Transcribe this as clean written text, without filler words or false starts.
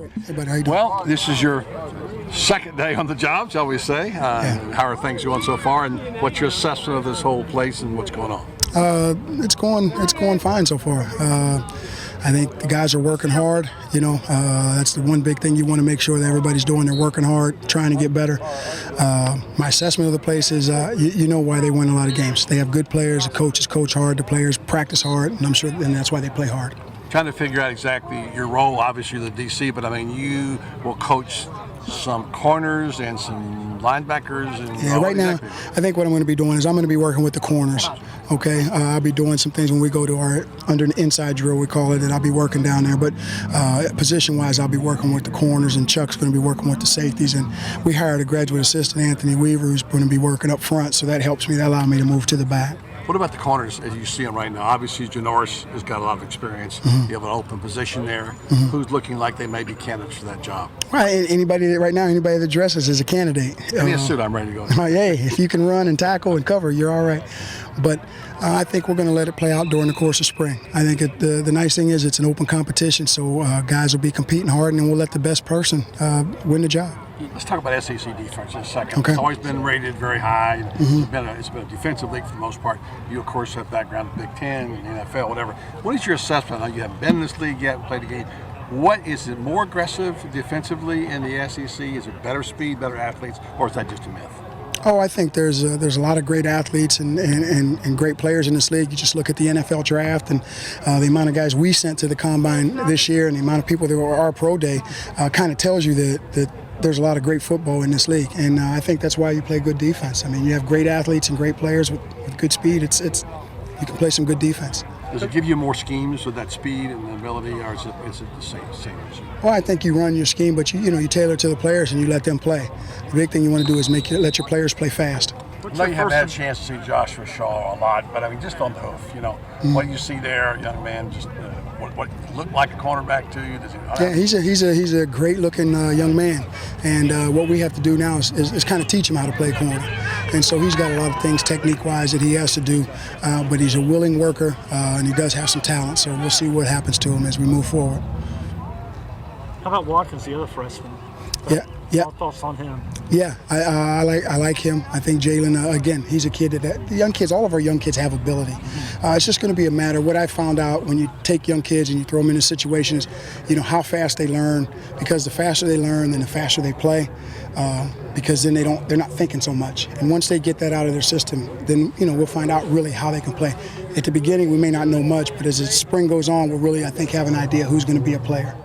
Hey, buddy, how you doing? Well, this is your second day on the job, shall we say. How are things going so far, and what's your assessment of this whole place and what's going on? It's going fine so far. I think the guys are working hard. That's the one big thing you want to make sure that everybody's doing. They're working hard, trying to get better. My assessment of the place is, you know why they win a lot of games. They have good players. The coaches coach hard. The players practice hard, and I'm sure, and that's why they play hard. Trying to figure out exactly your role. Obviously, you're the DC, but I mean, you will coach some corners and some linebackers. And right now, I think what I'm going to be doing is I'm going to be working with the corners. Okay, I'll be doing some things when we go to our under an inside drill, we call it, and I'll be working down there. But position-wise, I'll be working with the corners, and Chuck's going to be working with the safeties. And we hired a graduate assistant, Anthony Weaver, who's going to be working up front, so that helps me. That allows me to move to the back. What about the corners as you see them right now? Obviously, Janoris has got a lot of experience. You have an open position there. Who's looking like they may be candidates for that job? Right, anybody that dresses is a candidate. Give me a suit, I'm ready to go. Hey, if you can run and tackle and cover, you're all right. But I think we're going to let it play out during the course of spring. I think the nice thing is it's an open competition, so guys will be competing hard, and then we'll let the best person win the job. Let's talk about SEC defense in a second. Okay. It's always been rated very high. It's been a defensive league for the most part. You, of course, have background in Big Ten, NFL, whatever. What is your assessment? I know you haven't been in this league yet, played a game. What is it more aggressive defensively in the SEC? Is it better speed, better athletes, or is that just a myth? Oh, I think there's a lot of great athletes and great players in this league. You just look at the NFL draft and the amount of guys we sent to the combine this year and the amount of people that were our pro day kind of tells you that there's a lot of great football in this league. And I think that's why you play good defense. I mean, you have great athletes and great players with good speed. You can play some good defense. Does it give you more schemes with that speed and the ability, or is it the same? Well, I think you run your scheme, but you tailor it to the players and you let them play. The big thing you want to do is let your players play fast. I know you haven't had a chance to see Joshua Shaw a lot, but I mean, just on the hoof, what you see there, young man, just what looked like a cornerback to you? Does he? Yeah, he's a great-looking young man, and what we have to do now is kind of teach him how to play corner. And so he's got a lot of things technique-wise that he has to do, but he's a willing worker, and he does have some talent. So we'll see what happens to him as we move forward. How about Watkins, the other freshman? Yeah. Thoughts on him? Yeah, I like him. I think Jalen, again, he's a kid that the young kids, all of our young kids have ability. It's just going to be a matter. What I found out when you take young kids and you throw them in a situation is, how fast they learn. Because the faster they learn, then the faster they play. Because then they're not thinking so much. And once they get that out of their system, then we'll find out really how they can play. At the beginning, we may not know much, but as the spring goes on, we'll really, I think, have an idea who's going to be a player.